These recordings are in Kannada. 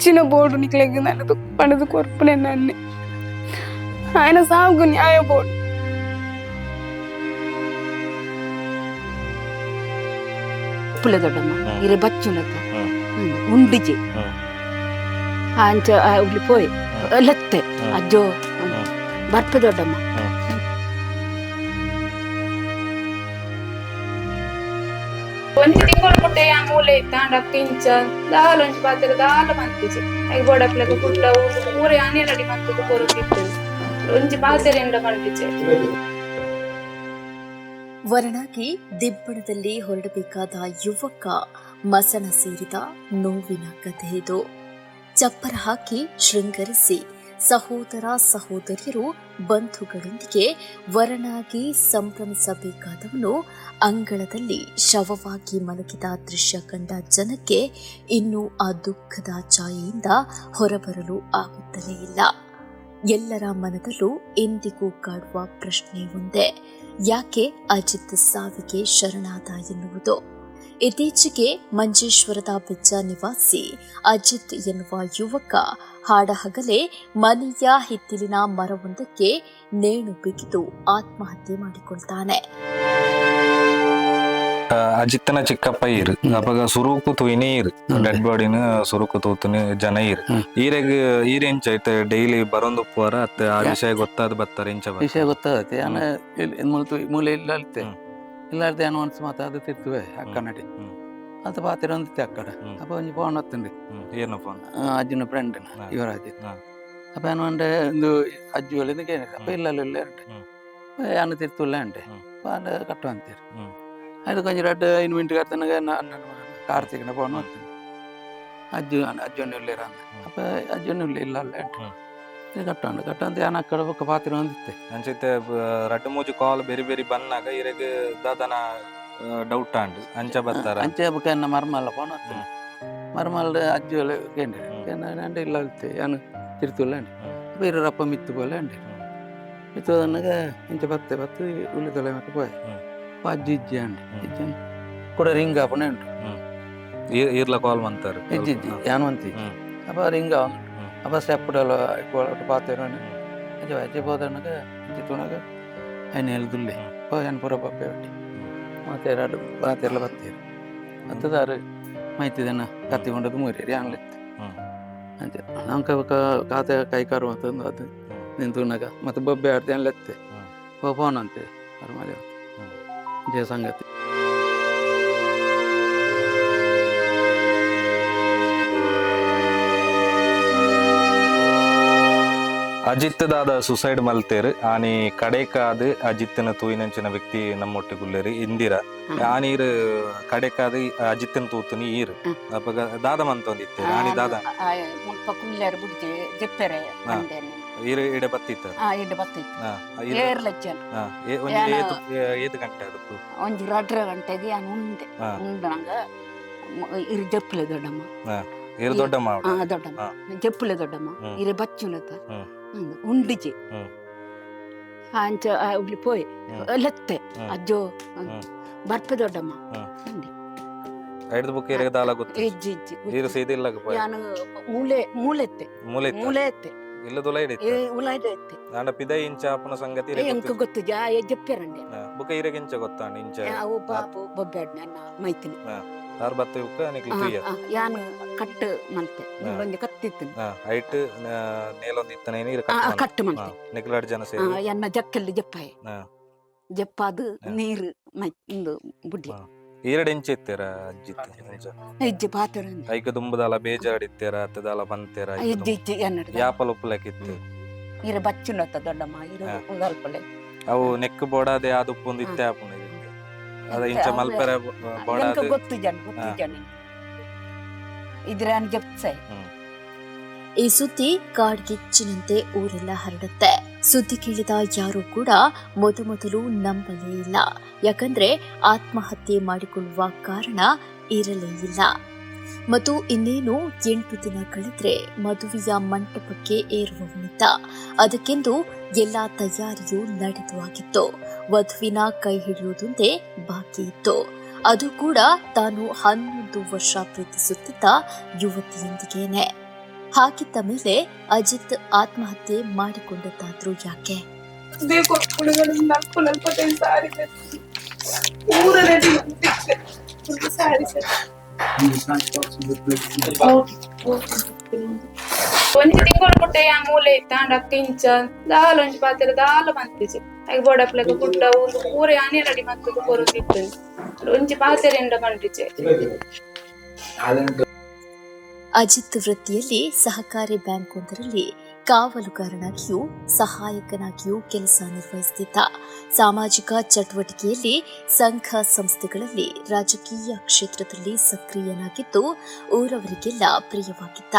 వచ్చిన బోర్డు నీకు లెగ్గిందన్నది పడదు కొరుపు నేను అన్ని ఆయన సాగు న్యాయ బోర్డు ದೊಡ್ಡಮ್ಮ ಇರೆ ಬಚ್ಚುನತ ಉಂಡಿಜಿ ಅಂಚ ಉಳ್ಳಿ ಪೋಯ್ ಲತ್ತೆ ಅಜ್ಜೋ ಬರ್ಪ ದೊಡ್ಡಮ್ಮ ಒಂಜಿ ತಿಂಗಳು ಮುಟ್ಟೆ ಆ ಮೂಲೆ ಇತ್ತ ಪಿಂಚ ದಾಲ ಒಂಜಿ ಪಾತ್ರ ದಾಲ ಮಂತಿಜಿ ಐ ಬೋಡಪ್ಲಗ ಕುಡ್ಲ ಊರೇ ಆನೆ ನಡಿ ಮಂತದ ಕೊರಕಿತ್ತು ಒಂಜಿ ಪಾತ್ರೆ ಎಂಡ ಮಂತಿಜಿ. ವರನಾಗಿ ದಿಬ್ಬಣದಲ್ಲಿ ಹೊರಡಬೇಕಾದ ಯುವಕ ಮಸಣ ಸೇರಿದ ನೋವಿನ ಕಥೆ ಇದು. ಚಪ್ಪರ ಹಾಕಿ ಶೃಂಗರಿಸಿ ಸಹೋದರ ಸಹೋದರಿಯರು ಬಂಧುಗಳೊಂದಿಗೆ ವರನಾಗಿ ಸಂಭ್ರಮಿಸಬೇಕಾದವನು ಅಂಗಳದಲ್ಲಿ ಶವವಾಗಿ ಮಲಗಿದ ದೃಶ್ಯ ಕಂಡ ಜನಕ್ಕೆ ಇನ್ನೂ ಆ ದುಃಖದ ಛಾಯೆಯಿಂದ ಹೊರಬರಲು ಆಗುತ್ತಲೇ ಇಲ್ಲ. ಎಲ್ಲರ ಮನದಲ್ಲೂ ಎಂದಿಗೂ ಕಾಡುವ ಪ್ರಶ್ನೆ ಒಂದೇ, ಯಾಕೆ ಅಜಿತ್ ಸಾವಿಗೆ ಶರಣಾದ ಎನ್ನುವುದು. ಇತ್ತೀಚೆಗೆ ಮಂಜೇಶ್ವರದ ಬೆಜ್ಜ ನಿವಾಸಿ ಅಜಿತ್ ಎನ್ನುವ ಯುವಕ ಹಾಡಹಗಲೇ ಮನೆಯ ಹಿತ್ತಿಲಿನ ಮರವೊಂದಕ್ಕೆ ನೇಣು ಬಿಗಿದು ಆತ್ಮಹತ್ಯೆ ಮಾಡಿಕೊಳ್ತಾನೆ. ಅಜಿತ್ತನ ಚಿಕ್ಕಪ್ಪ ಈರ್ ಅಪಗ ಸುರುಕು ತುಯಿನಿ ಈರ್ ಡೆಡ್ ಬಾಡಿನ ಸುರುಕು ತೂತುನಿ ಜನ ಈರ್ ಈರೆಂಚ ಐತೆ ಡೈಲಿ ಬರೊಂದು ಪೋರ ಅತ್ತ ಆ ವಿಷಯ ಗೊತ್ತಾದ ಬತ್ತಾರೆ ಇಂಚ ವಿಷಯ ಗೊತ್ತಾಗತ್ತೆ ಯಾನ ಮೂಲೆ ಇಲ್ಲಲ್ತೆ ಇಲ್ಲಾರ್ದೆ ಏನು ಅನ್ಸ್ ಮಾತಾದ ತಿರ್ತುವೆ ಅಕ್ಕ ನಡಿ ಅಂತ ಪಾತಿರ ಒಂದಿತ್ತೆ ಅಕ್ಕಡ ಅಪ್ಪ ಒಂಜಿ ಫೋನ್ ಹೊತ್ತಂಡಿ ಏನು ಫೋನ್ ಅಜ್ಜಿನ ಫ್ರೆಂಡ್ ಯುವರಾಜ್ ಅಪ್ಪ ಏನು ಅಂಡೆ ಒಂದು ಅಜ್ಜಿ ಹೇಳಿದಕ್ಕೆ ಅಪ್ಪ ಇಲ್ಲ ಏನು ತಿರ್ತುಲ್ಲ ಅಂಡೆ ಕಟ್ಟು ಅಂತೀರಿ ಅದು ಕೊಂಚ 2 ಮಿನಿಟ್ ಕರ್ತನಾಗ ನಾನು ಕಾರ್ತಿಕ್ನ ಫೋನ್ ಮಾಡ್ತೀನಿ ಅಜ್ಜೊಂದು ಇಲ್ಲೇರ ಅಂದ ಅಪ್ಪ ಅಜ್ಜೊಂದು ಇಲ್ಲ ಕಟ್ಟು ಅಂತ ಏನು ಅಕ್ಕಡ ಪಕ್ಕ ಪಾತ್ರ ಹೊಂದಿತ್ತೆ ಅಂಚೈತೆ 2-3 ಕಾಲ್ ಬೇರೆ ಬೇರೆ ಬಂದಾಗ ಇರಗೆ ದಾದನ ಡೌಟ್ ಆಂಡ್ ಅಂಚ ಬರ್ತಾರ ಅಂಚೆ ಬಕ್ಕ ಎನ್ನ ಮರ್ಮಲ್ಲ ಫೋನ್ ಮಾಡ್ತೀನಿ ಮರ್ಮಲ್ದ ಅಜ್ಜಿ ಕೇಂದ್ರ ಇಲ್ಲ ಅಲ್ತೆ ಏನು ತಿರ್ತುಲ್ಲ ಅಂಡಿ ಬೇರಪ್ಪ ಮಿತ್ತು ಬೋಲೆ ಅಂಡಿ ಮಿತ್ತದನ್ನಾಗ ಇಂಚ ಬತ್ತೆ ಉಳ್ಳಿದೊಲೆ ಮಕ್ಕ ಪೋಯ್ ಅಜ್ಜಿ ಇಜ್ಜಿ ಅಂಡಿ ಇಜ್ಜಿ ಕೂಡ ರಿಂಗ್ ಆಪನೆ ಉಂಟು ಈರ್ಲ ಕಾಲ್ ಮಂತಾರು ಇಜ್ಜಿ ಯಾನು ಅಂತಿ ಅಪ್ಪ ರಿಂಗ್ ಅಪ್ಪ ಸ್ಟೆಪ್ಪಡಲ್ಲ ಪಾತೇನೋ ಅಜ್ಜಿ ಹೋದಣ್ಣಗ ಇಜ್ಜಿ ತುಣಗ ಐನು ಹೇಳ್ದುಲ್ಲೆ ಏನು ಪೂರ ಪಪ್ಪೆ ಒಟ್ಟಿ ಮಾತೆಲ್ಲ ಬತ್ತೀರಿ ಮತ್ತದಾರು ಮೈತಿದನ್ನ ಕತ್ತಿಕೊಂಡದ್ದು ಮೂರೇರಿ ಆನ್ಲಿತ್ತು ಅಂತೆ ನಮ್ಗೆ ಖಾತೆ ಕೈಕಾರು ಮತ್ತೊಂದು ಅದು ನಿಂತುನಾಗ ಮತ್ತೆ ಬೊಬ್ಬೆ ಆಡ್ತಿ ಅನ್ಲೆತ್ತೆ ಫೋನ್ ಅಂತೆ ಅವ್ರ ಮನೆ ಜಯ ಸಂಗತಿ. ಅಜಿತ್ ದಾದ ಸುಸೈಡ್ ಮಲ್ತೇರು ಆನಿ ಕಡೆಕಾದ ಅಜಿತ್ನ ತೂಯಿನಂಚಿನ ವ್ಯಕ್ತಿ ನಮ್ಮೊಟ್ಟಿಗುಲ್ಲೇರಿ ಇಂದಿರಾ ಆನೀರ್ ಕಡೆಕಾದ ಅಜಿತ್ನ ತೂತುನಿ ಈರು ಅಪಗ ದಾದ ಮಂತೊಂದಿತ್ತೇರು ಆನಿ ದಾದ ಈರು ಇಡೆ ಬತ್ತಿತ್ತ ಏದು ಗಂಟೆ ಅದಕ್ಕೂ ಒಂಜಿ 2 ಗಂಟೆಗೆ ನಾನು ಉಂಡೆ ಉಂಡಾಗ ಇರು ಜಪ್ಪಲೆ ದೊಡ್ಡಮ್ಮ ಇರು ದೊಡ್ಡಮ್ಮ ಜಪ್ಪಲೆ ದೊಡ್ಡಮ್ಮ ಇರು ಬಚ್ಚುನತ ಉಂಡಿಜಿ ಅಂಚ ಉಳ್ಳಿ ಪೋಯ್ ಲತ್ತೆ ಅಜ್ಜೋ ಬರ್ಪ ದೊಡ್ಡಮ್ಮ ಐದು ಬುಕ್ ಇರಗೆ ದಾಲ ಗೊತ್ತು ಇಜ್ಜಿ ಇಜ್ಜಿ ಇರು ಸೀದಿಲ್ಲ ನಾನು ಮೂಲೆತ್ತೆ ಇಲ್ಲ ದುಲ ಹಿಡಿತ್ತೆ ಉಲಾಯ್ದೈತೆ ನಾಡ ಪಿದೈ ಇಂಚ ಅಪ್ಪನ ಸಂಗತಿ ಎಂಕ ಗೊತ್ತು ಜಪ್ಪೆರಂಡೆ ಬುಕ ಇರಗೆ ಇಂಚ ಗೊತ್ತಾಂಡ ಇಂಚ ಅವು ಬಾಪು ಬೊಬ್ಬೆಡ್ ನನ್ನ ಮೈತಿನಿ ಆರ್ ಬತ್ತ ಉಕ್ಕ ನಿಕ್ಲು ತುಯ್ಯ ಯಾನು ಕಟ್ಟು ಮಲ್ತೆ ಒಂಜಿ ಕತ್ತಿತ್ತು ಐಟ್ ನೇಲೊಂದಿತ್ತನೆ ನೀರು ಕಟ್ಟು ಮಲ್ತೆ ನಿಕ್ಲಾಡ್ ಜನ ಸೇರಿ ಎನ್ನ ಜಕ್ಕಲ್ಲಿ ಜಪ್ಪಾಯ ಜಪ್ಪಾದು ನೀರು ಮೈ ಇಂದು ಬುಡ್ಡಿ ಈರಡ್ ಇಂಚ ಇತ್ತೀರ ಇಜ್ಜಿ ಪಾತ್ರ ಐಕ ದುಂಬದಾಲ ಬೇಜಾಡಿತ್ತೀರ ಅತ್ತದಾಲ ಬಂತೇರ ಇಜ್ಜಿ ಎನ್ನಡ ಯಾಪಲ್ ಉಪ್ಪಲಕ್ಕಿತ್ತು ಇರ ಬಚ್ಚುನತ್ತ ದೊಡ್ಡಮ್ಮ ಇರ ಉಗಲ್ಪಲೆ ಅವು ನೆಕ್ ಬೋಡಾದೆ ಅದು ಉಪ್ಪೊಂದು ಇತ್ತೆ ಆಪುನ ಅದ ಇಂಚ ಮಲ್ಪೆರ ಬೋಡಾದೆ ಗೊತ್ತು ಜನ ಇದ್ರ ಜಪ್ಸೈ. ಈ ಸುದ್ದಿ ಕಾಡ್ಗಿಚ್ಚಿನಂತೆ ಊರೆಲ್ಲ ಹರಡುತ್ತೆ. ಸುದ್ದಿ ಕೇಳಿದ ಯಾರೂ ಕೂಡ ಮೊದಲು ನಂಬಲೇ ಇಲ್ಲ. ಯಾಕಂದ್ರೆ ಆತ್ಮಹತ್ಯೆ ಮಾಡಿಕೊಳ್ಳುವ ಕಾರಣ ಇರಲೇ ಇಲ್ಲ. ಮತ್ತು ಇನ್ನೇನು 8 ದಿನ ಕಳೆದ್ರೆ ಮದುವೆಯ ಮಂಟಪಕ್ಕೆ ಏರುವವನಿದ್ದ. ಅದಕ್ಕೆಂದು ಎಲ್ಲ ತಯಾರಿಯೂ ನಡೆದು ಆಗಿತ್ತು. ವಧುವಿನ ಕೈ ಹಿಡಿಯುವುದೊಂದೇ ಬಾಕಿ ಇತ್ತು. ಅದು ಕೂಡ ತಾನು 11 ವರ್ಷ ಪ್ರೀತಿಸುತ್ತಿದ್ದ ಯುವತಿಯೊಂದಿಗೇನೆ. ಹಾಗಿದ್ದ ಮೇಲೆ ಅಜಿತ್ ಆತ್ಮಹತ್ಯೆ ಮಾಡಿಕೊಂಡದ್ದಾದ್ರೂ ಯಾಕೆ? ಒಂಜಿ ತಿಂಗಳು ಮುಟ್ಟ ಯಾ ಮೂಲೆ ಇತ್ತಾಂಡ ಕಿಂಚ ದಾಲ ಒಂಜಿ ಪಾತೆರ ದಾಲ ಮಂತಿಜೆ ಐ ಬೋಡಪ್ಲೆಗ ಗುಡ್ಡ ಊರು ಪೂರೆ ಆನೆ ರೆಡಿ ಮಂತದು ಕೊರಗಿತ್ತು ಒಂಜಿ ಪಾತೆರ ಎಂಡ ಮಂಟಿಜೆ. ಅಜಿತ್ ವೃತ್ತಿಯಲ್ಲಿ ಸಹಕಾರಿ ಬ್ಯಾಂಕ್ ಒಂದರಲ್ಲಿ ಕಾವಲುಗಾರನಾಗಿಯೂ ಸಹಾಯಕನಾಗಿಯೂ ಕೆಲಸ ನಿರ್ವಹಿಸುತ್ತಿದ್ದ. ಸಾಮಾಜಿಕ ಚಟುವಟಿಕೆಯಲ್ಲಿ ಸಂಘ ಸಂಸ್ಥೆಗಳಲ್ಲಿ ರಾಜಕೀಯ ಕ್ಷೇತ್ರದಲ್ಲಿ ಸಕ್ರಿಯನಾಗಿದ್ದು ಊರವರಿಗೆಲ್ಲ ಪ್ರಿಯವಾಗಿದ್ದ.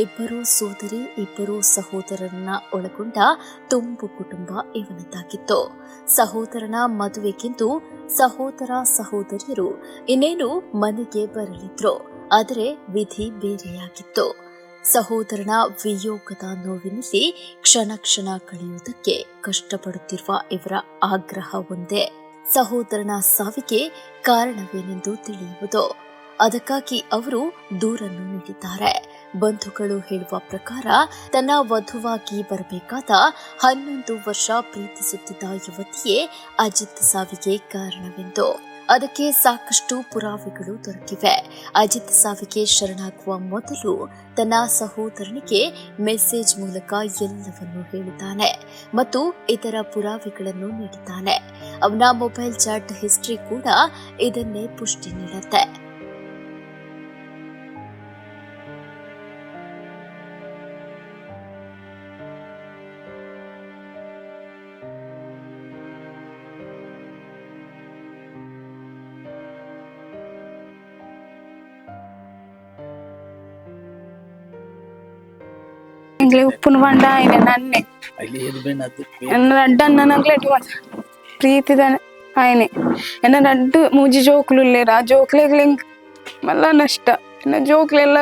ಇಬ್ಬರು ಸೋದರಿ ಇಬ್ಬರು ಸಹೋದರರನ್ನ ಒಳಗೊಂಡ ತುಂಬು ಕುಟುಂಬ ಇವನದ್ದಾಗಿತ್ತು. ಸಹೋದರನ ಮದುವೆಗೆಂದು ಸಹೋದರ ಸಹೋದರಿಯರು ಇನ್ನೇನು ಮನೆಗೆ ಬರಲಿದ್ರು. ಆದರೆ ವಿಧಿ ಬೇರೆಯಾಗಿತ್ತು. ಸಹೋದರನ ವಿಯೋಗದ ನೋವಿನಲ್ಲಿ ಕ್ಷಣ ಕ್ಷಣ ಕಳೆಯುವುದಕ್ಕೆ ಕಷ್ಟಪಡುತ್ತಿರುವ ಇವರ ಆಗ್ರಹ ಒಂದೇ, ಸಹೋದರನ ಸಾವಿಗೆ ಕಾರಣವೇನೆಂದು ತಿಳಿಯುವುದು. ಅದಕ್ಕಾಗಿ ಅವರು ದೂರನ್ನು ನೀಡಿದ್ದಾರೆ. ಬಂಧುಗಳು ಹೇಳುವ ಪ್ರಕಾರ ತನ್ನ ವಧುವಾಗಿ ಬರಬೇಕಾದ 11 ವರ್ಷ ಪ್ರೀತಿಸುತ್ತಿದ್ದ ಯುವತಿಯೇ ಅಜಿತ್ ಸಾವಿಗೆ ಕಾರಣವೆಂದು. ಅದಕ್ಕೆ ಸಾಕಷ್ಟು ಪುರಾವೆಗಳು ದೊರಕಿವೆ. ಅಜಿತ್ ಸಾವಿಗೆ ಶರಣಾಗುವ ಮೊದಲು ತನ್ನ ಸಹೋದರನಿಗೆ ಮೆಸೇಜ್ ಮೂಲಕ ಎಲ್ಲವನ್ನೂ ಹೇಳಿದ್ದಾನೆ ಮತ್ತು ಇತರ ಪುರಾವೆಗಳನ್ನು ನೀಡಿದ್ದಾನೆ. ಅವನ ಮೊಬೈಲ್ ಚಾಟ್ ಹಿಸ್ಟರಿ ಕೂಡ ಇದನ್ನೇ ಪುಷ್ಟಿ ನೀಡುತ್ತೆ. ఉప్పును వండ ఆయన నన్నే రడ్డన్ననగ్లే ప్రీతిదని ఆయనే ఎన్న రడ్డు మూజಿ ಜೋಕ್ಲು లేరు ಆ ಜೋಕ್ಲೆಗ್ಲೆ ಮಲ್ಲ ನಷ್ಟ ಎನ್ನ ಜೋಕ್ಲೆಲ್ಲ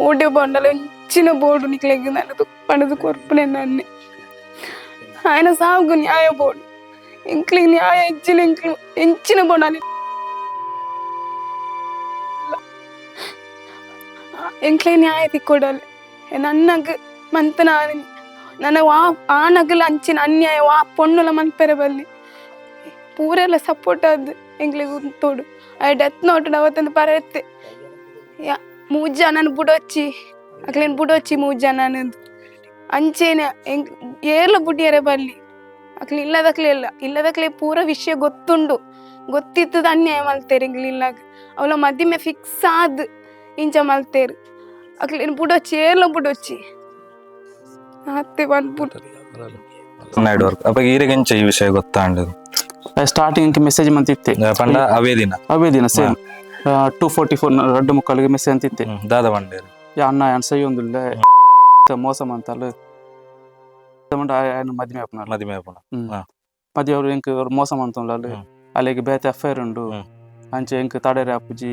ಓಡೆ ಬಂಡಲ ಹೆಚ್ಚಿನ ಬೋರ್ಡು ನಿಕ್ಲೆಗ್ ನನ್ನದು ಪಣದು ಕೊರ್ಪುನೆ ನನ್ನೆ ఆయన ಸಾವುಗು ನ್ಯಾಯ ಬೋರ್ಡು ಎಂಕ್ಲಿಗೆ ನ್ಯಾಯ ಹೆಂಚಿನ ಬೋಡಾಲಿ ಎಂಕ್ಲೆ ನ್ಯಾಯ ತಿಕ್ಕೊಡಲ್ಲ ನನ್ನಗ ಮಂತನ ನನ್ನ ಆ ನಗಲ ಅಂಚಿನ ಅನ್ಯಾಯ ಆ ಪೊಣ್ಣುಲ ಮನ್ಪೆರೆ ಬಲ್ಲಿ ಪೂರೆಲ್ಲ ಸಪೋರ್ಟ್ ಆದ್ ಎಂಗ್ಲಿಗೆ ತೋಡು ಆ ಡೆತ್ ನೋಟ್ ಅವತ್ತೊಂದು ಪರತ್ತೆ ಮೂಜ ನಾನು ಬುಡೊಚ್ಚಿ ಅಕ್ಲೇನು ಬುಡೊಚ್ಚಿ ಮೂಜ ನಾನಂದು ಅಂಚೇನೆ ಏರ್ಲ ಬುಡಿಯರೆ ಬಲ್ಲಿ ಅಕ್ಲಿ ಇಲ್ಲದಕ್ಲೆ ಪೂರ ವಿಷಯ ಗೊತ್ತುಂಡು ಗೊತ್ತಿತ್ತದ ಅನ್ಯಾಯ ಮಲ್ತೇರು ಎಂಗ್ಲಿಲ್ಲಾಗ ಅವಳ ಮದ್ದಿಮೆ ಫಿಕ್ಸ್ ಆದ್ ಇಂಚ ಮಲ್ತೇರು ಅಕ್ಲೇನು ಬುಡೊಚ್ಚಿ ಏರ್ಲ ಬುಡೊಚ್ಚಿ ಅತ್ತೆ ಬಂದ್ಬಿಟ್ಟು ಅಪ್ಪ ಈರೆಗೆಂಚ ಈ ವಿಷಯ ಗೊತ್ತಾಂಡದು ಸ್ಟಾರ್ಟಿಂಗ್ ಮೆಸೇಜ್ ಮಂತಿತ್ತೆ ಪಂಡ ಅವೇ ದಿನ ಸೇಮ್ 2:44 ರಡ್ಡು ಮುಕ್ಕಾಲಿಗೆ ಮೆಸೇಜ್ ಅಂತಿತ್ತೆ ದಾದ ಬಂಡೇರು ಅನ್ನ ಸೈ ಒಂದಿಲ್ಲ ಮೋಸ ಮಂತಲ್ಲ ಮದ್ಮೆ ಅವ್ರು ಎಂಕ್ ಮೋಸ ಮಂತಲ್ಲ ಅಲ್ಲಿಗೆ ಬೇತೆ ಅಫೇರ್ ಉಂಡು ಅಂಚೆ ಎಂಕ್ ತಡೆರೆ ಅಪ್ಪುಜಿ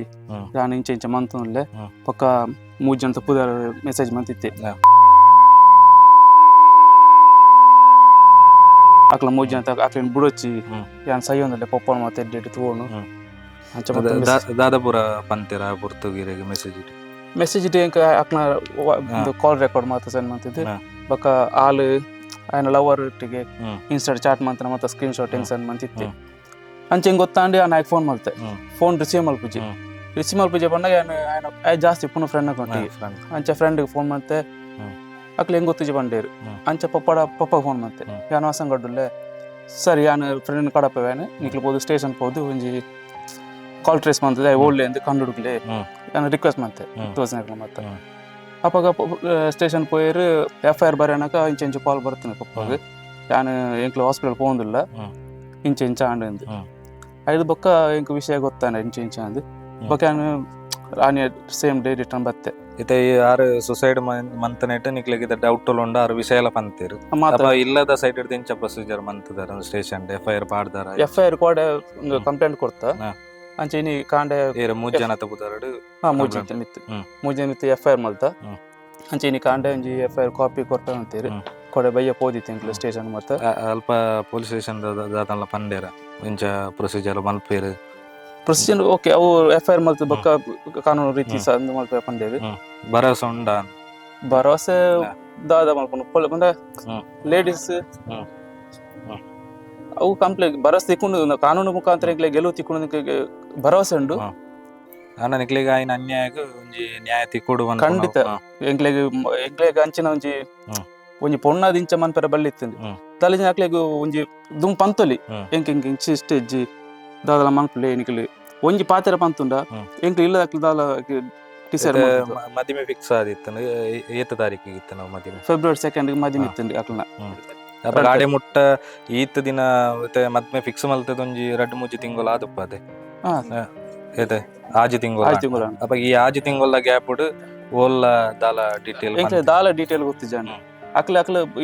ನಾನು ಇಂಚೆ ಮಂತುಲ್ಲೆ ಪಕ್ಕ ಮೂಜಂತ ಪುದರ್ ಮೆಸೇಜ್ ಮಂತಿತ್ತೆ ಅಕ್ಲ ಮೂಜಂತ ಅಕ್ಲೇನ್ ಬುಡೊಚ್ಚಿ ಯಾನ್ ಸೈ ಒಂದಲ್ಲ ಪೊಪ್ಪನ ಮತ್ತೆ ಡೇಟ್ ತಗೋನು ದಾದಾಪುರ ಪಂತೆರ ಪುರ್ತುಗಿರೆಗೆ ಮೆಸೇಜ್ ಇಟ್ಟು ಎಂಕ ಅಕ್ನ ಕಾಲ್ ರೆಕಾರ್ಡ್ ಮಾತ ಸೆಂಡ್ ಮಾಡ್ತಿದ್ದೆ ಬಕ್ಕ ಆಲ್ ఆయన ಲವರ್ ಒಟ್ಟಿಗೆ ಇನ್ಸ್ಟಾ ಚಾಟ್ ಮಾಡ್ತಾನೆ ಮತ್ತೆ ಸ್ಕ್ರೀನ್ ಶಾಟ್ ಹೆಂಗ್ ಸೆಂಡ್ ಮಾಡ್ತಿದ್ದೆ ಅಂಚೆ ಹೆಂಗ್ ಗೊತ್ತಾಂಡಿ ನಾನು ಫೋನ್ ಮಾಡ್ತೆ ಫೋನ್ ರಿಸೀವ್ ಮಲ್ಪುಜಿ ಬಂದಾಗ ఆయన ಜಾಸ್ತಿ ಪುನಃ ಫ್ರೆಂಡ್ ಕೊಟ್ಟಿ ಅಂಚೆ ಫ್ರೆಂಡ್ಗೆ ಫೋನ್ ಮಾಡ್ತೆ ಅಕ್ಲೆ ಹೆಂಗ್ ಗೊತ್ತಿಜಿ ಬಂಡೇರು ಅಂಚೆ ಪಪ್ಪ ಫೋನ್ ಮಾಡ್ತೆ ಯಾನು ಅಸಂಗಡ್ಡುಲ್ಲೆ ಸರಿ ಯಾನು ಫ್ರೆಂಡ್ ಕಡಪವೇನೆ ನಿಕ್ಲು ಹೋದು ಸ್ಟೇಷನ್ ಹೋದು ಒಂಜಿ ಕಾಲ್ ಟ್ರೇಸ್ ಮಾಡ್ತದೆ ಓಡ್ಲೆ ಅಂತ ಕಂಡು ಹುಡುಕ್ಲೆ ನಾನು ರಿಕ್ವೆಸ್ಟ್ ಮಾಡ್ತೆ ತೋರಿಸ್ನಾಗ ಮತ್ತೆ ಅಪ್ಪಾಗ ಸ್ಟೇಷನ್ ಪೋಯರು FIR ಬರೆಯನಕ ಇಂಚೆ ಕಾಲ್ ಬರ್ತಾನೆ ಪಪ್ಪಾಗ ಯಾನು ಎಂಕ್ಲು ಹಾಸ್ಪಿಟಲ್ ಹೋಗೋದಿಲ್ಲ ಇಂಚೆ ಆಂಡು ಐದು ಬೊಕ್ಕ ಎಂಕ್ ವಿಷಯ ಗೊತ್ತಾನೆ ಇಂಚೆ ಅಂದು ಬೊಕ್ಕ ಯಾನು ಆನೆ ಸೇಮ್ ಡೇ ರಿಟರ್ನ್ ಬತ್ತೆ ಇತ್ತೆ ಯಾರು ಸುಸೈಡ್ ಮಂತನೇಟ ನಿಕ್ಲೆಗಿದ ಡೌಟ್ ಉಂಡ ಆರು ವಿಷಯ ಎಲ್ಲ ಪಂತೇರು ಇಲ್ಲದ ಸೈಡ್ ಹಿಡ್ದು ಇಂಚ ಪ್ರೊಸೀಜರ್ ಮಂತದಾರ ಸ್ಟೇಷನ್ FIR ಪಾಡ್ದಾರ FIR ಕೋಡ ಒಂದು ಕಂಪ್ಲೇಂಟ್ ಕೊಡ್ತಾ ಅಂಚೆ ಇನಿ ಕಾಂಡೆ 3 ಜನ ತಗುದಾರಡು 3 ಜನ ಮಿತ್ತು FIR ಮಲ್ತ ಅಂಚೆ ಇನಿ ಕಾಂಡೆ ಒಂಜಿ FIR ಕಾಪಿ ಕೊಟ್ಟ ಅಂತೀರಿ ಕೊಡೆ ಬಯ್ಯ ಪೋದಿತ್ತು ಇಂಕ್ಲು ಸ್ಟೇಷನ್ ಮತ್ತೆ ಅಲ್ಪ ಪೊಲೀಸ್ ಸ್ಟೇಷನ್ ದಾತಲ್ಲ ಪಂಡೇರ ಇಂಚ ಪ್ರೊಸೀಜರ್ ಮಲ್ಪೇರು ಪ್ರೊಸೀಜರ್ ಓಕೆ ಅವು FIR ಮಲ್ತ ಬೊಕ್ಕ ಕಾನೂನು ರೀತಿ ಮಲ್ಪೆ ಪಂಡೇರು ಭರವಸೆ ಉಂಡ ಭರವಸೆ ದಾದ ಮಾಡ್ಕೊಂಡು ಅಂದ್ರೆ ಹ್ಮ್. ಲೇಡೀಸ್ ಹ್ಮ್. ಹ್ಮ್. ಅವು ಕಂಪ್ಲೇಂಟ್ ಭರವಸೆ ತಿಕ್ಕೊಂಡು ಕಾನೂನು ಮುಖಾಂತರ ಗೆಲುವು ತಿಕ್ಕೊಂಡು ಭರವಸೆ ಉಂಡು. ಅಣ್ಣ ನಿಕ್ಲಿಗ ಆಯ್ನ ಅನ್ಯಾಯಗ ಒಂಜಿ ನ್ಯಾಯ ತಿಕ್ಕೊಡು ಖಂಡಿತ ಎಂಕ್ಲೆಗ್ ಅಂಚಿನ ಒಂಜಿ ಒಂಜಿ ಪೊಣ್ಣಾದ ಇಂಚ ಮನ್ಪೆರ ಬಲ್ಲಿತ್ತಿಂದು ತಲೆಜಿನ ಅಕ್ಲೆಗ್ ಒಂಜಿ ದುಮ್ ಪಂತೊಲಿ ಎಂಕ್ ಇಂಚಿ ಸ್ಟೇಜ್ ದಾದಲ ಮನ್ಪುಲೆ ನಿಕ್ಲಿ ಒಂಜಿ ಪಾತೆರ ಪಂತುಂಡ ಎಂಕ್ ಇಲ್ಲದ ದಾಲ ಡಿಸೈಡ್ ಮದಿಮೆ ಫಿಕ್ಸ್ ಆದಿತ್ತು ಏತ ತಾರೀಕಿಗೆ ಇತ್ತು ನಾವು ಮದಿಮೆ ಫೆಬ್ರವರಿ 2 ಮದಿಮೆ ಇತ್ತಂಡಿ ಅಕ್ಲನ ಗಾಡಿ ಮುಟ್ಟ ಈತ್ ದಿನ ಮದ್ಮೆ ಫಿಕ್ಸ್ ಮಲ್ತದ ಒಂಜಿ 2-3 ತಿಂಗಳು ಆದಪ್ಪ ಅದೇ ಏತೆ ಆಜಿ ತಿಂಗಳು ಅಪ್ಪ ಈ ಆಜಿ ತಿಂಗಳ ಗ್ಯಾಪ್ ಓಲ್ಲ ದಾಲ ಡೀಟೇಲ್ ಗೊತ್ತಿಜಾಂಡ ಅಕ್ಲ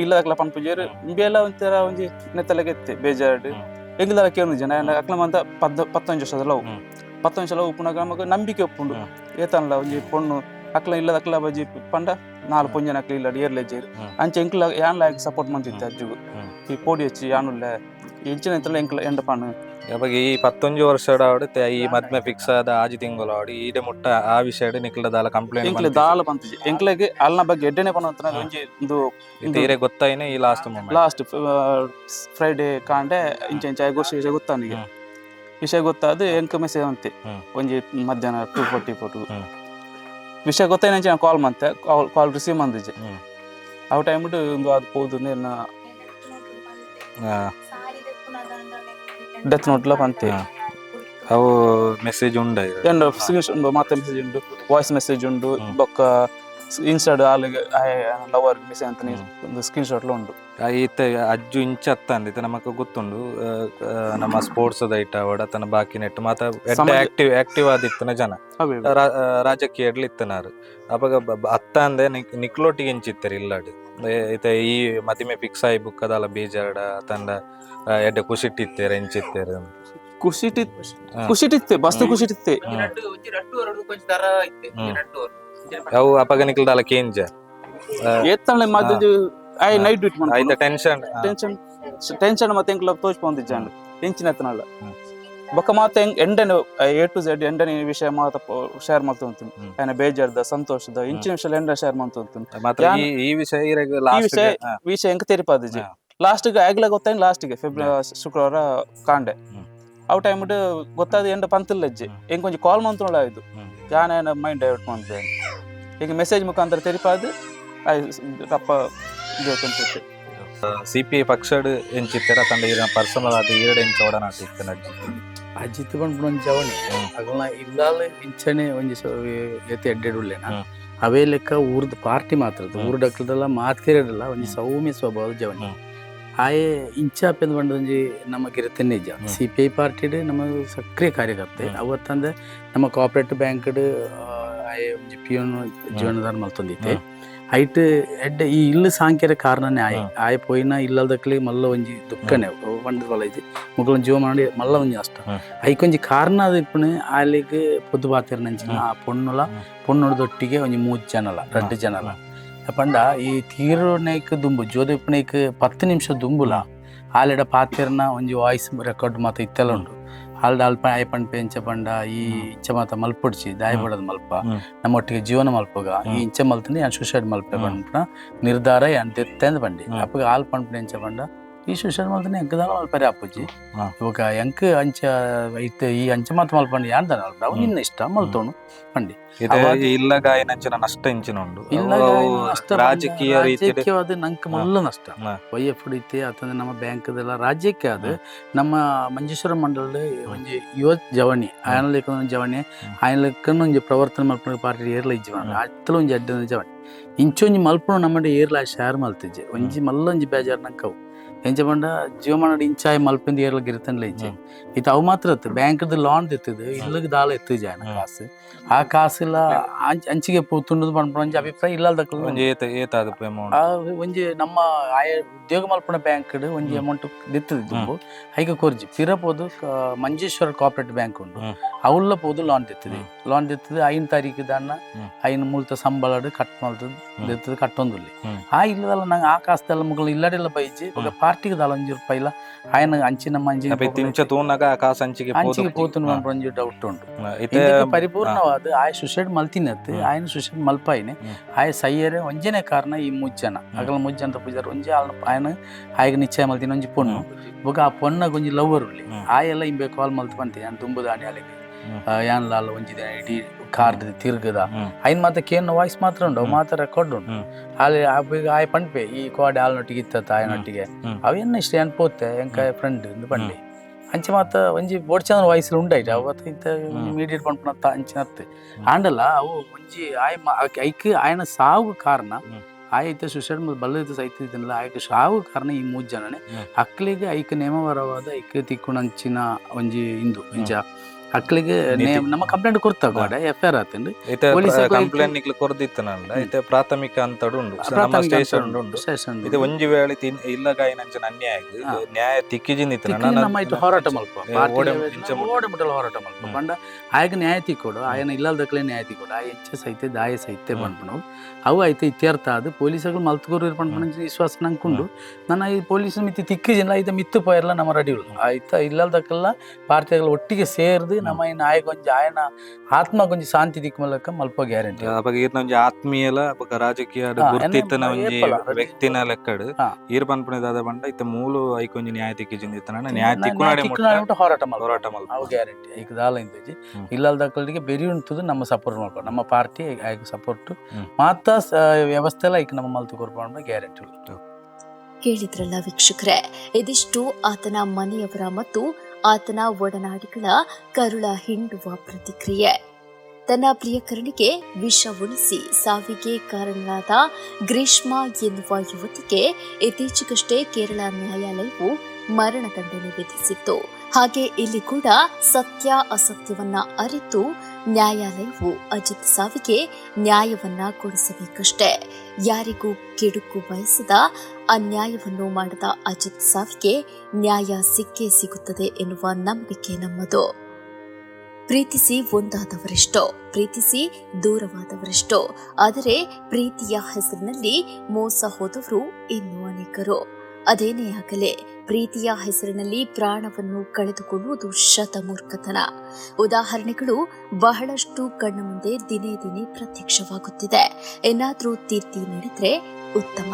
ಇಲ್ಲ ಅಕ್ಲ ಪನ್ಪುಜೇರು ಬೇಲ ಒಂಥರ ಒಂಜಿ ನೆತ್ತಲೆಗೆತ್ತೆ ಬೇಜಾರ್ಡ್ ಎಂಗ್ಲಾರ ಕೇಳು ಜನ ಅಕ್ಲ ಮಂತ 15 ವರ್ಷದ ಲವ್ 15 ವರ್ಷ ಲವ್ ಉಪ್ಪುನಾಗ ನಮಗ ನಂಬಿಕೆ ಒಪ್ಪುಂಡು ಏತನ್ಲ ಒಂಜಿ ಪೊಣ್ಣು ಅಕ್ಲ ಇಲ್ಲದ ಅಕ್ಲ ಬಜಿ ಪಂಡ 4 ಪೊಂಜನ ಅಕ್ಲ ಇಲ್ಲ ಏರ್ಲೆಜ್ಜೇರು ಅಂಚೆ ಎಂಕ್ಲ ಯಾನ್ ಲಾಯಕ್ ಸಪೋರ್ಟ್ ಮಂತಿತ್ತೆ ಅಜ್ಜುಗು ಈ ಪೋಡಿ ಹಚ್ಚಿ ಯಾನುಲ್ಲ ಎಂಚಿನ ಎಂತಲ್ಲ ಎಂಕ್ಲ ಎಂಡ ಪಾನು ಯಾವಾಗ ಈ 15 ವರ್ಷದ ಆವಡೆ ಈ ಮದ್ಮೆ ಫಿಕ್ಸ್ ಆದ ಆಜಿ ತಿಂಗಳು ಆವಡಿ ಈಡೆ ಮುಟ್ಟ ಆ ವಿಷಯ ನಿಕ್ಲ ದಾಲ ಕಂಪ್ಲೇಂಟ್ ಎಂಕ್ಲೆ ದಾಲ ಬಂತಿಜಿ ಎಂಕ್ಲೆಗೆ ಅಲ್ನ ಬಗ್ಗೆ ಎಡ್ಡೆನೆ ಪನಂತರ ಒಂಜಿ ಒಂದು ತೀರೆ ಗೊತ್ತಾಯಿನೇ ಈ ಲಾಸ್ಟ್ ಫ್ರೈಡೆ ಕಾಂಡೆ ಇಂಚೆ ವಿಷಯ ಗೊತ್ತಾನಿಗೆ ವಿಷಯ ಗೊತ್ತಾದ ಎಂಕ ಮೆಸೇಜ್ ಅಂತೆ ಒಂಜಿ ಮಧ್ಯಾಹ್ನ 2:44 ವಿಷಯ ಗೊತ್ತಾಯ್ನ ಕಾಲ್ ಮಂತೆ ಕಾಲ್ ರಿಸೀವ್ ಮಂದಿಜೆ ಆ ಟೈಮ್ ಒಂದು ಅದು ಹೋದು ಡೆತ್ ನೋಟ್ಲ ಪಂತೆ ಅವು ಮೆಸೇಜ್ ಉಂಡ ಮತ್ತೆ ಮೆಸೇಜ್ ಉಂಡು ವಾಯ್ಸ್ ಮೆಸೇಜ್ ಉಂಡು ಬೊಕ್ಕ ಇನ್ಸ್ಟಾಡ್ ಆಲಿಗೆ ಲವರ್ ಮೆಸೇಜ್ ಅಂತ ಒಂದು ಸ್ಕ್ರೀನ್ ಶಾಟ್ಲ ಉಂಡು ಈತ ಅಜ್ಜು ಇಂಚ ಅತ್ತ ಅಂದಿತ್ತು ನಮಕ್ ಗೊತ್ತುಂಡು ನಮ್ಮ ಸ್ಪೋರ್ಟ್ಸ್ ಐಟ ಅವಡ ತನ್ನ ಬಾಕಿ ನೆಟ್ ಮಾತ ಆಕ್ಟಿವ್ ಆದಿತ್ತನ ಜನ ರಾಜಕೀಯ ಇತ್ತನಾರು ಅವಾಗ ಅತ್ತ ಅಂದೆ ನಿಕ್ಲೋಟಿಗೆ ಎಂಚಿತ್ತರಿ ಇಲ್ಲಾಡು ಈತ ಈ ಮದಿಮೆ ಫಿಕ್ಸ್ ಆಗಿ ಬುಕ್ಕದಲ್ಲ ಬೇಜಾಡ ತಂಡ ಎಡ್ಡೆ ಖುಷಿಟ್ಟಿತ್ತೇರ ಎಂಚಿತ್ತೇರ ಖುಷಿಟ್ಟಿತ್ತೆ ಬಸ್ತು ಖುಷಿಟ್ಟಿತ್ತೆ ಅವು ಅಪಗ ನಿಕ್ಲದಲ್ಲ ಕೇಂಜ ಎತ್ತಳೆ ಮದ್ದು ಐ ನೈಟ್ ಡ್ಯೂಟಿ ಆಯ್ತ ಟೆನ್ಷನ್ ಮತ್ತೆ ಎಂಕ್ಲ ತೋಚ್ಪೊಂದಿಜ್ಜಾಂಡ್ ಎಂಚಿನತ್ತನಲ್ಲ ಬೊಕ್ಕ ಮಾತ ಎಂಡನೆ A to Z ಎಂಡನೆ ವಿಷಯ ಮಾತ ಶೇರ್ ಮಾಡ್ತಂತು ಆಯ್ನ ಬೇಜಾರ್ದ ಸಂತೋಷದ ಇಂಚಿನ ವಿಷಯ ಎಂಡ ಶೇರ್ ಮಾಡ್ತಂತು ಈ ವಿಷಯ ಎಂಕ ತೆರಿಪಾದಿಜಿ ಲಾಸ್ಟ್ಗೆ ಆಗ್ಲ ಗೊತ್ತಾಯ್ತು ಲಾಸ್ಟ್ಗೆ ಫೆಬ್ರವರಿ ಶುಕ್ರವಾರ ಕಾಂಡೆ ಅವ್ ಟೈಮ್ ಗೊತ್ತಾದ ಎಂಡ ಪಂತಲ್ಲಜ್ಜಿ ಎಂಕ್ ಕೊಂಚ ಕಾಲ್ ಮಂತ್ರೋಳ ಆಯ್ತು ಯಾನ ಮೈಂಡ್ ಡೈವರ್ಟ್ ಮಾಡ್ದೆ ಈಗ ಮೆಸೇಜ್ ಮುಖಾಂತರ ತೆರಿಪಾದು ತಪ್ಪ ಅನ್ಸುತ್ತೆ ಸಿಪಿಐ ಪಕ್ಷಡ್ ಎಂಚಿತ್ತರ ತಂಡ ಪರ್ಸನಲ್ ಆದ 2 ಇಂಚ ಒಡನಾಟ ಅಜಿತ್ ಬಂದ್ಬಿಡು ಜವಣಿ ಅಗಲ ಇಲ್ಲಾಲ ಇಂಚನೆ ಒಂಜಿ ಎತ್ತೆ ಎಡ್ಡೆಡುಲ್ಲೇನ ಅವೇ ಲೆಕ್ಕ ಊರ್ದ ಪಾರ್ಟಿ ಮಾತ್ರ ಊರ್ ಡಕ್ಲದಲ್ಲ ಮಾತ್ಕೇರಲ್ಲ ಒಂಜಿ ಸೌಮ್ಯ ಸ್ವಭಾವದ ಜವಣಿ ಆಯೆ ಇಂಚಾಪೆಂದು ಬಂದ ಒಂಜಿ ನಮಗೆ ಇರುತ್ತೆ ನಿಜ CPI ಪಾರ್ಟಿಡ್ ನಮ್ಮ ಸಕ್ರಿಯ ಕಾರ್ಯಕರ್ತೆ ಅವತ್ತಂದ್ರೆ ನಮ್ಮ ಕೋಆಪರೇಟಿವ್ ಬ್ಯಾಂಕ್ಡ್ ಆಯೆ ಒಂಜಿ ಪಿಯೋನ್ ಜೀವನದಾರ ಮಲ್ತೊಂದಿತ್ತೆ ಐಟ್ ಎಡ್ಡೆ ಈ ಇಲ್ಲು ಸಾಂಖ್ಯರ ಕಾರಣನೇ ಆಯೆ ಪೋಯಿನ ಇಲ್ಲದಕ್ಲಿ ಮಲ್ಲ ಒಂಜಿ ದುಃಖನೇ ಬಂಡವಾಳ ಐತಿ ಮುಗ್ಲೊಂದು ಜೀವ ಮಾಡಿ ಮಲ್ಲ ಒಂಜಿ ಅಷ್ಟ ಐಕೊಂಜಿ ಕಾರಣ ಅದು ಇಪ್ಪಣೆ ಆಲಿಗೆ ಪೊದ್ದು ಬಾತಿರ ನಂಚಿನ ಆ ಪೊಣ್ಣೊಡದೊಟ್ಟಿಗೆ ಒಂಜಿ 3 ಜನಲ 2 ಜನಲ ಪಂಡ ಈ ತೀರೋನೇಕ್ ದುಂಬು ಜೋದ ಇಪ್ಪಣೆಕ್ 10 ನಿಮಿಷ ದುಂಬುಲ ಆಲೆಡ ಪಾತಿರ್ನ ಒಂಜಿ ವಾಯ್ಸ್ ರೆಕಾರ್ಡ್ ಮಾತ ಇತ್ತೆಲ್ಲ ಉಂಡು ಆಲ್ಡ ಅಲ್ಪ ಆಯ್ಪಂಡ್ ಪೆಂಚ ಪಂಡ ಈ ಇಂಚ ಮಾತ ಮಲ್ಪೊಡ್ಚಿ ದಾಯಪಡದ ಮಲ್ಪ ನಮ್ಮೊಟ್ಟಿಗೆ ಜೀವನ ಮಲ್ಪಗ ಈ ಇಂಚ ಮಲ್ತಂಡಿ ನಾನು ಸೂಸೈಡ್ ಮಲ್ಪೆ ಪಂಡ ನಿರ್ಧಾರ ಎಂತೆಂದು ಬಂಡಿ ಅಪ್ಪಗ ಆಲ್ ಪಂಡ್ ಎಂಚ ಪಂಡ ಈ ಸೂಸೈಡ್ ಮಲ್ತನೆ ಎಂಕದಾಗ ಮಲ್ಪರಿ ಅಪ್ಪುಜಿ ಇವಾಗ ಎಂಕ ಅಂಚ ಐತೆ ಈ ಅಂಚ ಮಾತ ಮಲ್ಪಂಡಿ ಯಾನ್ ದನ ಅಲ್ಪಡ ಅವ್ ನಿನ್ನ ಇಷ್ಟ ಮಲ್ತೋಣು ಪಂಡಿ ಇಲ್ಲ ಗಾಯನಂಚಿನ ನಷ್ಟ ಇಂಚಿನುಂಡು ರಾಜಕೀಯ ರಾಜಕೀಯವಾದ ನಂಕ ಮಲ್ಲ ನಷ್ಟ YF ಐತೆ ಅತಂದ್ರೆ ನಮ್ಮ ಬ್ಯಾಂಕ್ದೆಲ್ಲ ರಾಜ್ಯಕ್ಕೆ ಆದ ನಮ್ಮ ಮಂಜೇಶ್ವರ ಮಂಡಲದ ಒಂಜಿ ಯುವ ಜವಣಿ ಆಯನ ಲೆಕ್ಕ ಜವಣಿ ಆಯನ ಲೆಕ್ಕನ ಒಂಜಿ ಪ್ರವರ್ತನೆ ಮಲ್ಪನ ಪಾರ್ಟಿ ಏರ್ಲ ಇಜ್ಜವಣ ಅತ್ತಲ ಒಂಜಿ ಅಡ್ಡ ಜವಣಿ ಇಂಚೊಂಜಿ ಮಲ್ಪನ ನಮ್ಮಡೆ ಏರ್ಲ ಶೇರ್ ಮಲ್ತಿಜ್ಜೆ ಒಂಜಿ ಮಲ್ಲ ಒಂಜಿ ಬೇಜಾರ್ ನಂಕವು ಎಂಚ ಪಂಡ ಜೀವಮಾನ ಇಂಚಾಯ್ ಮಲ್ಪಿಂದ ಏರ್ಲಗ್ ಇರ್ತನ್ಲ ಇಜ್ಜೆ ಇದು ಅವು ಮಾತ್ರ ಇತ್ತು ಬ್ಯಾಂಕ್ದ ಲೋನ್ ಇತ್ತಿದ್ದು ಇಲ್ಲಿಗೆ ದಾಲ ಎತ್ತು ಜಾಯನ ಕಾಸು ಆ ಕಾಸಿಲ್ಲ ಅಂಚಿಗೆ ತುಂಡದು ಪಂಡ ಅಭಿಪ್ರಾಯ ಇಲ್ಲದಕ್ಕ ಒಂಜಿ ನಮ್ಮ ಆಯ ಉದ್ಯೋಗ ಮಲ್ಪನ ಬ್ಯಾಂಕ್ ಒಂಜಿ ಅಮೌಂಟ್ ದಿತ್ತದು ಹೈಗೆ ಕೊರ್ಜಿ ಪಿರಪೋದು ಮಂಜೇಶ್ವರ ಕೋಆಪರೇಟಿವ್ ಬ್ಯಾಂಕ್ ಉಂಡು ಅವಲ್ಲ ಪೋದು ಲೋನ್ ದಿತ್ತದು 5 ತಾರೀಕು ದಾನ 5 ಮೂಲತ ಸಂಬಳ ಕಟ್ ಮಾಡ್ತದ ದಿತ್ತದು ಕಟ್ಟೊಂದುಲ್ಲಿ ಆ ಇಲ್ಲದಲ್ಲ ನಂಗೆ ಆ ಕಾಸದೆಲ್ಲ ಮುಗ್ಲ ಇಲ್ಲಡೆಲ್ಲ ಬೈಜಿ ಪಾರ್ಟಿಗೆ ದಾಲ ಒಂಜಿ ರೂಪಾಯಿಲ ಆಯನ ಅಂಚಿನ ಮಂಜಿ ತಿಂಚ ತೂನಾಗ ಕಾಸು ಅಂಚಿಗೆ పోతున్న ಒಂಜಿ ಡೌಟ್ ಉಂಟು. ಪರಿಪೂರ್ಣವಾದ ಆಯ ಸುಸೈಡ್ ಮಲ್ತಿನತ್ ಆಯನ ಸುಸೈಡ್ ಮಲ್ಪಾಯಿನೆ ಆಯ ಸೈಯರೆ ಒಂಜನೆ ಕಾರಣ ಈ ಮುಜ್ಜನ ಅಗಲ ಮುಜ್ಜಂತ ಪೂಜಾರ ಒಂಜಿ ఆయన ಆಯ್ಗ ನಿಶ್ಚಯ ಮಲ್ತಿನ ಒಂಜಿ ಪೊಣ್ಣು ಬೊಕ ಆ ಪೊಣ್ಣಗ ಒಂಜಿ ಲವ್ವರ್ ಉಳ್ಳಿ ಆಯೆಲ್ಲ ಇಂಬೆ ಕಾಲ್ ಮಲ್ತು ಬಂತೆ ಯಾನ್ ದುಂಬುದಾಣಿ ಅಲೆಗೆ ಯಾನ್ ಲಾಲ ಒಂಜಿ ಇಡೀ ಕಾರ್ ತಿರ್ಗದ ఆయన ಮಾತ ಕೇನ್ ವಾಯ್ಸ್ ಮಾತ್ರ ಉಂಡು ಅವು ಮಾತ್ರ ರೆಕಾರ್ಡ್ ಉಂಡು ಅಲ್ಲಿ ಆಯ ಪಂಡ್ಪೆ ಈ ಕೋಡೆ ಆಲ್ನೊಟ್ಟಿಗೆ ಇತ್ತ ಆಯನೊಟ್ಟಿಗೆ ಅವೆನ್ನ ಇಷ್ಟ ಏನ್ ಪೋತೆ ಎಂಕ ಫ್ರೆಂಡ್ ಪಂಡಿ ಅಂಚೆ ಮಾತ ಒಂಜಿ ಬೋಡ್ಚಂದ್ರ ವಾಯ್ಸ್ಲು ಉಂಡಾಯ್ತು ಅವತ್ತು ಇಂತ ಇಮಿಡಿಯೇಟ್ ಪಂಪನತ್ತ ಅಂಚಿನತ್ತೆ ಆಂಡಲ್ಲ ಅವು ಒಂಜಿ ಐಕ್ ಆಯನ ಸಾವು ಕಾರಣ ಆಯ್ತು ಸುಸೈಡ್ ಬಲ್ಲದ ಸೈತಿದ್ದಲ್ಲ ಆಯ್ಕೆ ಸಾವು ಕಾರಣ ಈ ಮೂರು ಜನನೇ ಅಕ್ಲಿಗೆ ಐಕ್ ನೇಮವರವಾದ ಐಕ್ ತಿಕ್ಕುಣಂಚಿನ ಒಂಜಿ ಇಂದು ಇಂಚ ಅಕ್ಲಿಗೆ ನಮ್ಮ ಕಂಪ್ಲೇಂಟ್ ಕೊಡ್ತಾಗ FIR ಆತಂಡು ಕಂಪ್ಲೇಂಟ್ ನಿಕ್ಲು ಕೊರ್ದಿತ್ತನಲ್ಲ ಐತೆ ಪ್ರಾಥಮಿಕ ಅಂತಡು ಉಂಡು ನಮ್ಮ ಸ್ಟೇಷನ್ ಉಂಡು ಇದು ಒಂಜಿ ವೇಳೆ ಇಲ್ಲಗ ಏನಂಚನ ಅನ್ಯಾಯ ನ್ಯಾಯ ತಿಕ್ಕಿಜಿಂದಿತ್ತನ ನಮ್ಮ ಇಟ್ಟು ಹೋರಾಟ ಮಲ್ಪ ಓಡಮುಟ್ಟಲ ಹೋರಾಟ ಮಲ್ಪ ಪಂಡ ಆಯಗ ನ್ಯಾಯ ತಿಕ್ಕೊಡು ಆಯನ ಇಲ್ಲದಕ್ಲೆ ನ್ಯಾಯ ತಿಕ್ಕೊಡು ಆ ಹೆಚ್ಚ ಸೈತೆ ದಾಯ ಸೈತೆ ಪಂಪನು ಅವು ಐತೆ ಇತ್ಯರ್ಥ ಅದು ಪೊಲೀಸಗಳು ಮಲ್ತುಗೋರು ಪಂಪನ ವಿಶ್ವಾಸ ನಂಕೊಂಡು ನನ್ನ ಈ ಪೊಲೀಸ್ ಮಿತಿ ತಿಕ್ಕಿಜಿಲ್ಲ ಐತೆ ಮಿತ್ತು ಪೋಯರ್ಲ ನಮ್ಮ ರೆಡಿ ಆಯ್ತಾ ಇಲ್ಲದಕ್ಕೆಲ್ಲ ಪಾರ್ಟಿಗಳು ಒಟ್ಟಿಗೆ ಸೇರ್ದು ನಮ್ಮ ನಾಯ ಕೊಂಚ ಆಯನ ಆತ್ಮ ಕೊಂಚ ಶಾಂತಿ ದಿಕ್ಕ ಮೂಲಕ ಮಲ್ಪ ಗ್ಯಾರಂಟಿ ಒಂಜಿ ಆತ್ಮೀಯಲ ರಾಜಕೀಯ ಗುರ್ತಿತ್ತನ ಒಂಜಿ ವ್ಯಕ್ತಿನ ಲೆಕ್ಕಡು ಈರ್ ಪನ್ಪುಣದಾದ ಬಂಡ ಇತ್ತ ಮೂಲು ಐಕೊಂಜಿ ನ್ಯಾಯ ತಿಕ್ಕಿಜಿಂದಿತ್ತನ ನ್ಯಾಯ ತಿಕ್ಕುನಾಡೆ ಹೋರಾಟ ಮಲ್ಪ ಅವು ಗ್ಯಾರಂಟಿ ಈಗ ದಾಲ ಇಂದಜಿ ಇಲ್ಲದಕ್ಕಳಿಗೆ ಬೆರಿ ಉಂಟುದು ನಮ್ಮ ಸಪೋರ್ಟ್ ಮಾಡ್ಕೊ ನಮ್ಮ ಪಾರ್ಟಿ ಆಯ್ಕೆ ಸಪೋರ್ಟ್ ಮಾತ ವ್ಯವಸ್ಥೆ ಎಲ್ಲ ಈಗ ನಮ್ಮ ಮಲ್ತು ಕೊರ್ಪ ಗ್ಯಾರಂಟಿ ಉಂಟು. ಕೇಳಿದ್ರಲ್ಲ ವೀಕ್ಷಕರೇ, ಇದಿಷ್ಟು ಆತನ ಮನೆಯವರ ಮತ್ತು ಆತನ ಒಡನಾಡಿಗಳ ಕರುಳ ಹಿಂಡುವ ಪ್ರತಿಕ್ರಿಯೆ. ತನ್ನ ಪ್ರಿಯಕರನಿಗೆ ವಿಷ ಉಣಿಸಿ ಸಾವಿಗೆ ಕಾರಣರಾದ ಗ್ರೀಷ್ಮಾ ಎನ್ನುವ ಯುವತಿಗೆ ಇತ್ತೀಚೆಗಷ್ಟೇ ಕೇರಳ ನ್ಯಾಯಾಲಯವು ಮರಣದಂಡನೆ ವಿಧಿಸಿತ್ತು. ಹಾಗೆ ಇಲ್ಲಿ ಕೂಡ ಸತ್ಯ ಅಸತ್ಯವನ್ನ ಅರಿತು ನ್ಯಾಯಾಲಯವು ಅಜಿತ್ ಸಾವಿಗೆ ನ್ಯಾಯವನ್ನ ಕೊಡಿಸಬೇಕಷ್ಟೇ. ಯಾರಿಗೂ ಕೆಡುಕು ಬಯಸದ ಅನ್ಯಾಯವನ್ನು ಮಾಡದ ಅಜಿತ್ ಸಾವಿಗೆ ನ್ಯಾಯ ಸಿಕ್ಕೇ ಸಿಗುತ್ತದೆ ಎನ್ನುವ ನಂಬಿಕೆ ನಮ್ಮದು. ಪ್ರೀತಿಸಿ ಒಂದಾದವರೆಷ್ಟೋ, ಪ್ರೀತಿಸಿ ದೂರವಾದವರೆಷ್ಟೋ, ಆದರೆ ಪ್ರೀತಿಯ ಹೆಸರಿನಲ್ಲಿ ಮೋಸ ಹೋದವರು ಇನ್ನೂ ಅನೇಕರು. ಅದೇನೇ ಆಗಲೇ ಪ್ರೀತಿಯ ಹೆಸರಿನಲ್ಲಿ ಪ್ರಾಣವನ್ನು ಕಳೆದುಕೊಳ್ಳುವುದು ಶತಮೂರ್ಖತನ. ಉದಾಹರಣೆಗಳು ಬಹಳಷ್ಟು ಕಣ್ಣ ಮುಂದೆ ದಿನೇ ದಿನೇ ಪ್ರತ್ಯಕ್ಷವಾಗುತ್ತಿದೆ. ಏನಾದ್ರೂ ತೀರ್ತಿ ನಡೆದ್ರೆ ಉತ್ತಮ.